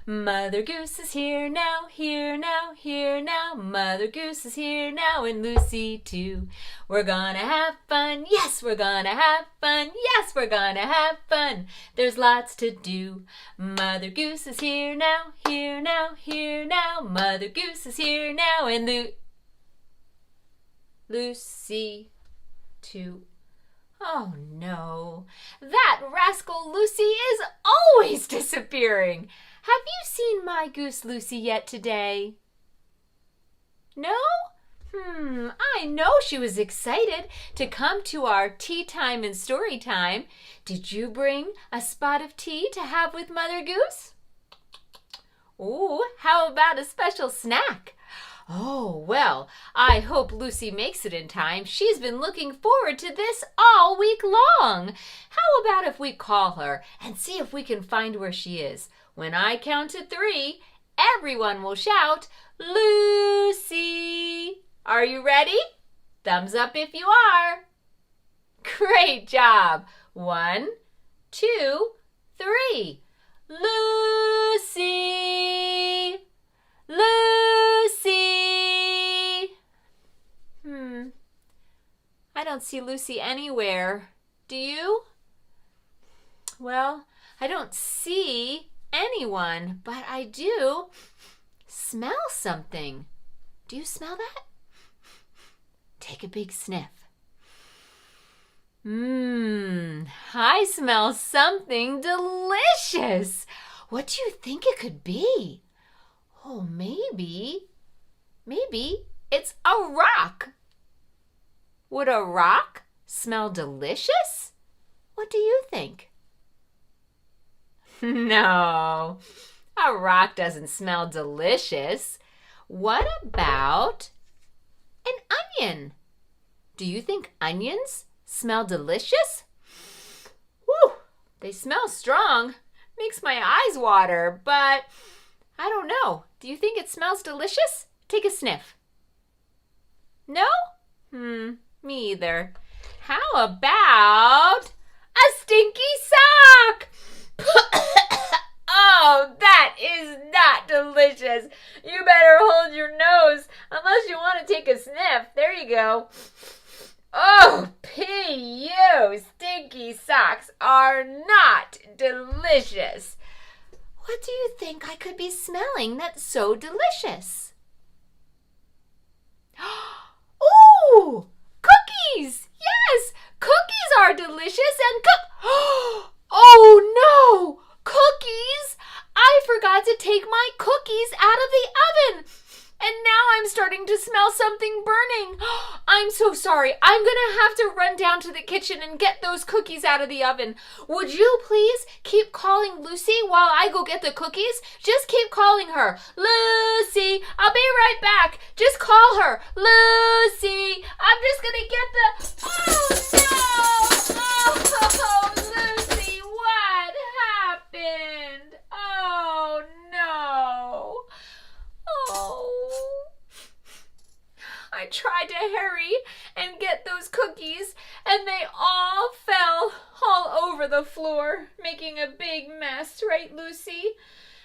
Mother Goose is here now, here now, here now. Mother Goose is here now, and Lucy too. We're gonna have fun, yes, we're gonna have fun, yes, we're gonna have fun. There's lots to do. Mother Goose is here now, here now, here now. Mother Goose is here now, and Lucy too. Oh no, that rascal Lucy is always disappearing. Have you seen my goose Lucy yet today? No? I know she was excited to come to our tea time and story time. Did you bring a spot of tea to have with Mother Goose? Oh, how about a special snack? Oh, well, I hope Lucy makes it in time. She's been looking forward to this all week long. How about if we call her and see if we can find where she is? When I count to 3, everyone will shout, Lucy! Are you ready? Thumbs up if you are. Great job. 1, 2, 3. Lucy! Lucy! I don't see Lucy anywhere. Do you? Well, I don't see anyone, but I do smell something. Do you smell that? Take a big sniff. I smell something delicious. What do you think it could be? Oh, maybe it's a rock. Would a rock smell delicious? What do you think? No, a rock doesn't smell delicious. What about an onion? Do you think onions smell delicious? Whew, they smell strong. Makes my eyes water, but I don't know. Do you think it smells delicious? Take a sniff. No? Me either. How about a stinky sock? Oh, that is not delicious. You better hold your nose unless you want to take a sniff. There you go. Oh, P.U. Stinky socks are not delicious. What do you think I could be smelling that's so delicious? Ooh, cookies! Yes, cookies are delicious and oh no, cookies! I forgot to take my cookies out of the oven. And now I'm starting to smell something burning. I'm so sorry. I'm going to have to run down to the kitchen and get those cookies out of the oven. Would you please keep calling Lucy while I go get the cookies? Just keep calling her. Lucy, I'll be right back. Just call her. Lucy, I'm just going to get the... Oh, no! Oh, Lucy, what happened? Oh, no. Oh, I tried to hurry and get those cookies, and they all fell all over the floor, making a big mess, right, Lucy?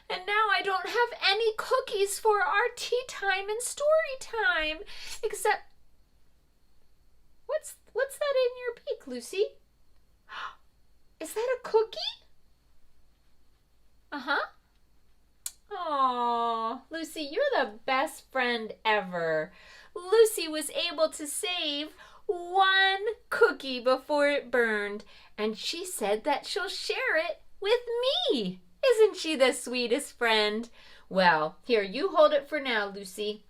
And now I don't have any cookies for our tea time and story time, except... What's that in your beak, Lucy? Is that a cookie? Uh-huh. Aw, Lucy, you're the best friend ever. Lucy was able to save one cookie before it burned, and she said that she'll share it with me. Isn't she the sweetest friend? Well, here, you hold it for now, Lucy.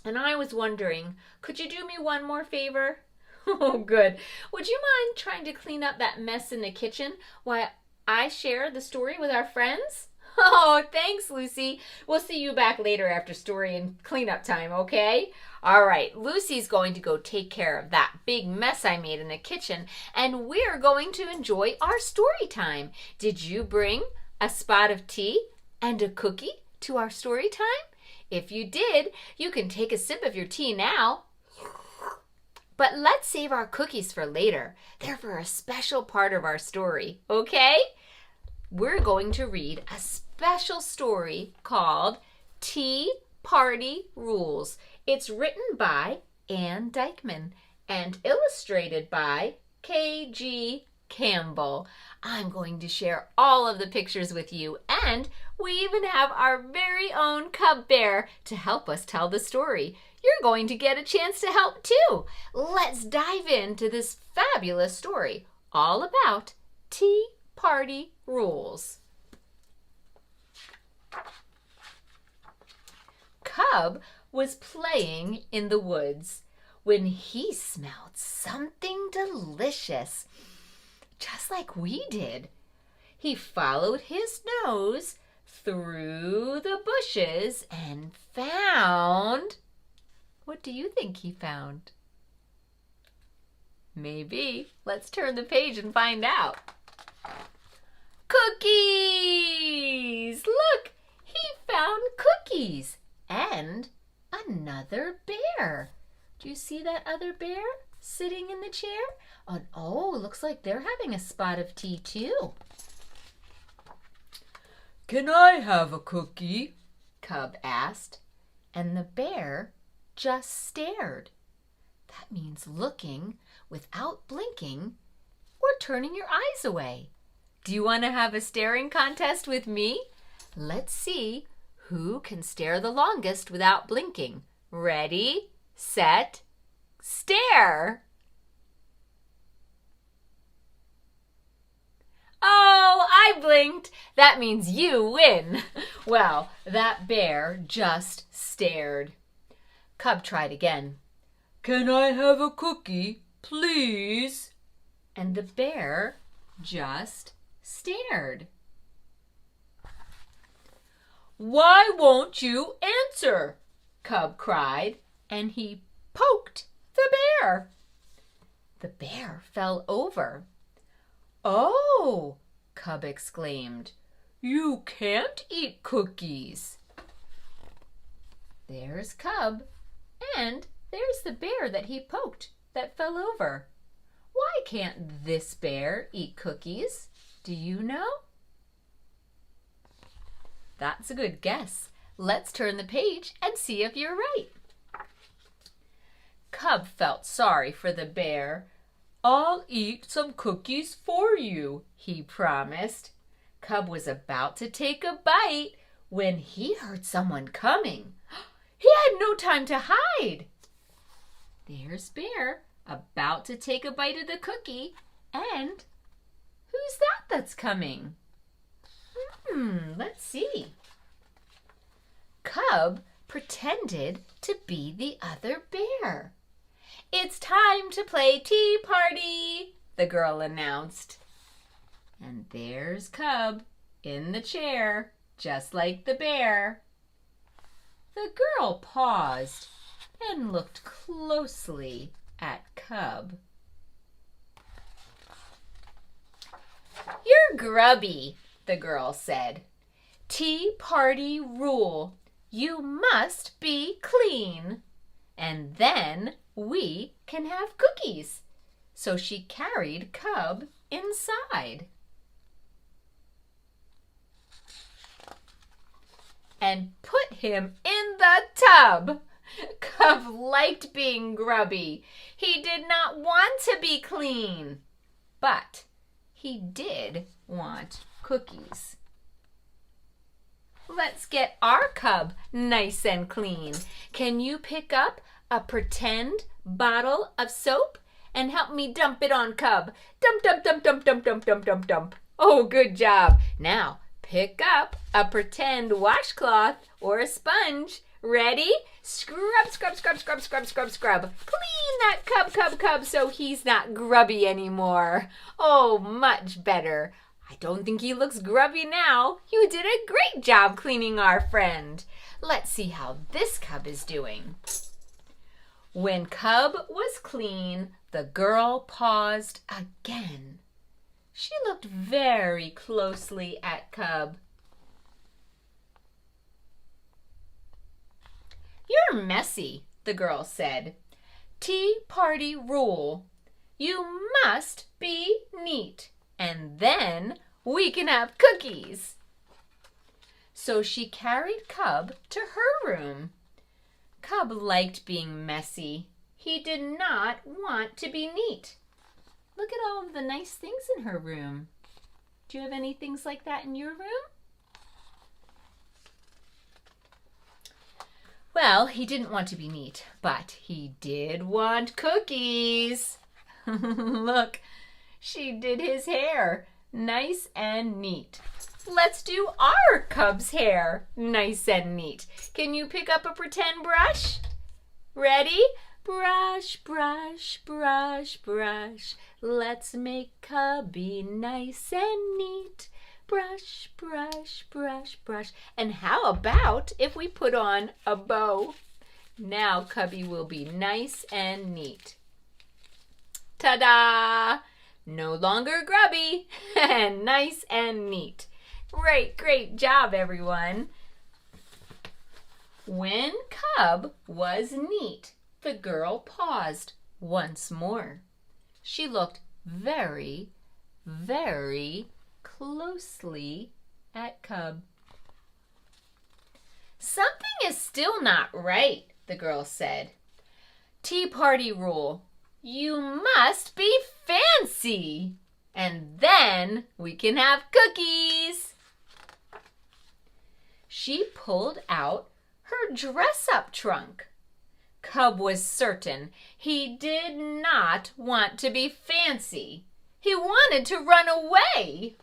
And I was wondering, could you do me one more favor? Oh, good. Would you mind trying to clean up that mess in the kitchen while I share the story with our friends? Oh, thanks, Lucy. We'll see you back later after story and cleanup time, okay? All right, Lucy's going to go take care of that big mess I made in the kitchen, and we're going to enjoy our story time. Did you bring a spot of tea and a cookie to our story time? If you did, you can take a sip of your tea now. But let's save our cookies for later. They're for a special part of our story, okay? we're going to read a special story called Tea Party Rules. It's written by Ann Dykeman and illustrated by K.G. Campbell. I'm going to share all of the pictures with you, and we even have our very own cub bear to help us tell the story. You're going to get a chance to help too. Let's dive into this fabulous story all about tea party rules. Cub was playing in the woods when he smelled something delicious, just like we did. He followed his nose through the bushes and found... What do you think he found? Maybe. Let's turn the page and find out. Cookies! Look, he found cookies and another bear. Do you see that other bear sitting in the chair? Oh, looks like they're having a spot of tea too. Can I have a cookie? Cub asked, and the bear just stared. That means looking without blinking or turning your eyes away. Do you want to have a staring contest with me? Let's see who can stare the longest without blinking. Ready, set, stare. Oh, I blinked. That means you win. Well, that bear just stared. Cub tried again. Can I have a cookie, please? And the bear just stared. Why won't you answer? Cub cried, and he poked the bear. The bear fell over. Oh, Cub exclaimed. You can't eat cookies. There's Cub, and there's the bear that he poked that fell over. Why can't this bear eat cookies? Do you know? That's a good guess. Let's turn the page and see if you're right. Cub felt sorry for the bear. I'll eat some cookies for you, he promised. Cub was about to take a bite when he heard someone coming. He had no time to hide. There's Bear about to take a bite of the cookie, and who's that that's coming? Let's see. Cub pretended to be the other bear. It's time to play tea party, the girl announced. And there's Cub in the chair, just like the bear. The girl paused and looked closely at Cub. You're grubby, the girl said. Tea party rule. You must be clean. And then we can have cookies. So she carried Cub inside. And put him in the tub. Cub liked being grubby. He did not want to be clean. But he did want cookies. Let's get our Cub nice and clean. Can you pick up a pretend bottle of soap and help me dump it on Cub? Dump, dump, dump, dump, dump, dump, dump, dump, dump. Oh, good job. Now, pick up a pretend washcloth or a sponge. Ready? Scrub, scrub, scrub, scrub, scrub, scrub, scrub. Clean that Cub so he's not grubby anymore. Oh, much better. I don't think he looks grubby now. You did a great job cleaning our friend. Let's see how this Cub is doing. When Cub was clean, the girl paused again. She looked very closely at Cub. You're messy, the girl said. Tea party rule. You must be neat, and then we can have cookies. So she carried Cub to her room. Cub liked being messy. He did not want to be neat. Look at all of the nice things in her room. Do you have any things like that in your room? Well, he didn't want to be neat, but he did want cookies. Look, she did his hair nice and neat. Let's do our Cub's hair nice and neat. Can you pick up a pretend brush? Ready? Brush, brush, brush, brush. Let's make Cubby nice and neat. Brush, brush, brush, brush. And how about if we put on a bow? Now Cubby will be nice and neat. Ta-da! No longer grubby and nice and neat. Great job, everyone. When Cub was neat, the girl paused once more. She looked very, very closely at Cub. Something is still not right, the girl said. Tea party rule. You must be fancy, and then we can have cookies. She pulled out her dress-up trunk. Cub was certain he did not want to be fancy. He wanted to run away.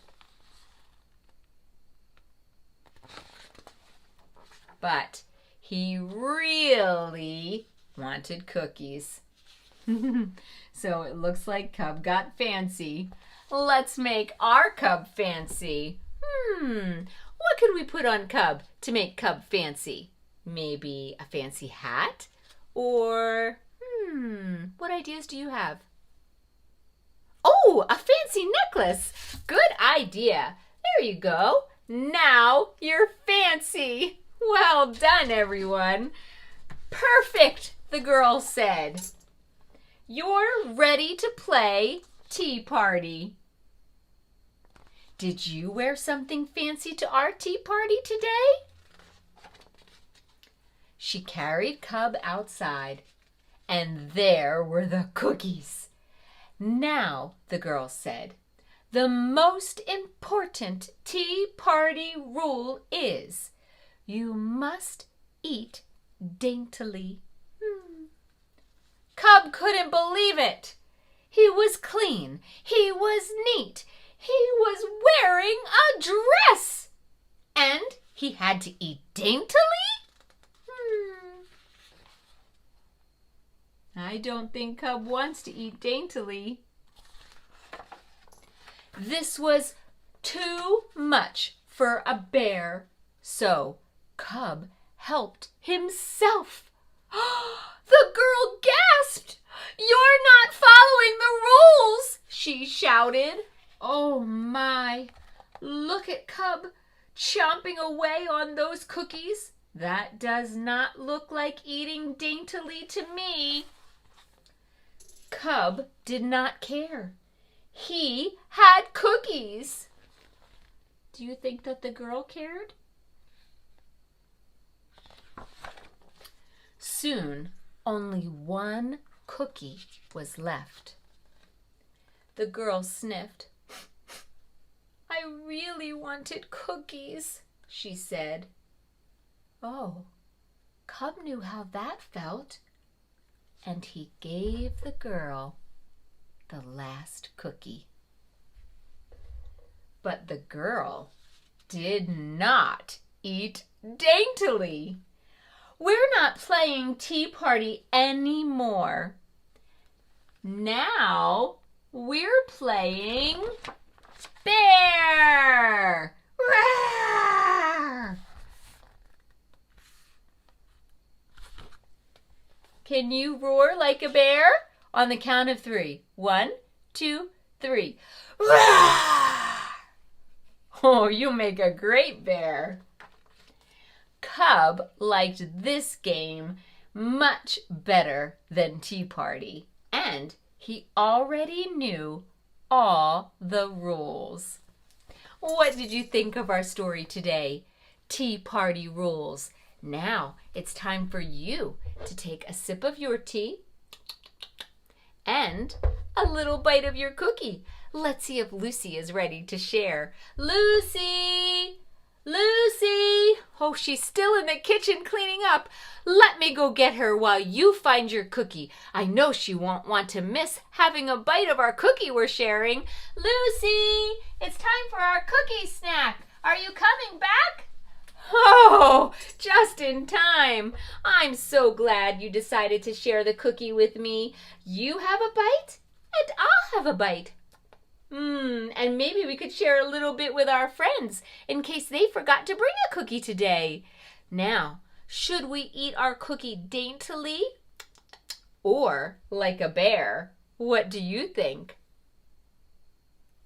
But he really wanted cookies. So it looks like Cub got fancy. Let's make our Cub fancy. What could we put on Cub to make Cub fancy? Maybe a fancy hat? Or, what ideas do you have? Oh, a fancy necklace. Good idea. There you go. Now you're fancy. Well done, everyone. Perfect, the girl said. You're ready to play tea party. Did you wear something fancy to our tea party today? She carried Cub outside, and there were the cookies. Now, the girl said, the most important tea party rule is you must eat daintily. Cub couldn't believe it. He was clean. He was neat. He was wearing a dress. And he had to eat daintily? I don't think Cub wants to eat daintily. This was too much for a bear, so Cub helped himself. The girl gasped. You're not following the rules, she shouted. Oh my, look at Cub chomping away on those cookies. That does not look like eating daintily to me. Cub did not care. He had cookies. Do you think that the girl cared? Soon, only one cookie was left. The girl sniffed. I really wanted cookies, she said. Oh, Cub knew how that felt, and he gave the girl the last cookie. But the girl did not eat daintily. We're not playing tea party anymore. Now we're playing bear. Rawr! Can you roar like a bear? On the count of 3. 1, 2, 3. Rawr! Oh, you make a great bear. Cub liked this game much better than tea party, and he already knew all the rules. What did you think of our story today? Tea party rules. Now it's time for you to take a sip of your tea and a little bite of your cookie. Let's see if Lucy is ready to share. Lucy! Lucy! Oh, she's still in the kitchen cleaning up. Let me go get her while you find your cookie. I know she won't want to miss having a bite of our cookie we're sharing. Lucy! It's time for our cookie snack. Are you coming back? Oh, just in time. I'm so glad you decided to share the cookie with me. You have a bite, and I'll have a bite. And maybe we could share a little bit with our friends in case they forgot to bring a cookie today. Now, should we eat our cookie daintily or like a bear? What do you think?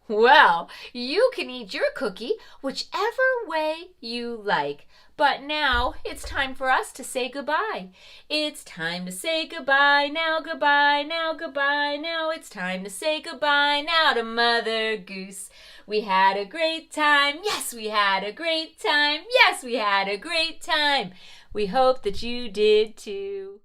Well, you can eat your cookie whichever way you like. But now it's time for us to say goodbye. It's time to say goodbye now, goodbye now, goodbye now. It's time to say goodbye now to Mother Goose. We had a great time. Yes, we had a great time. Yes, we had a great time. We hope that you did too.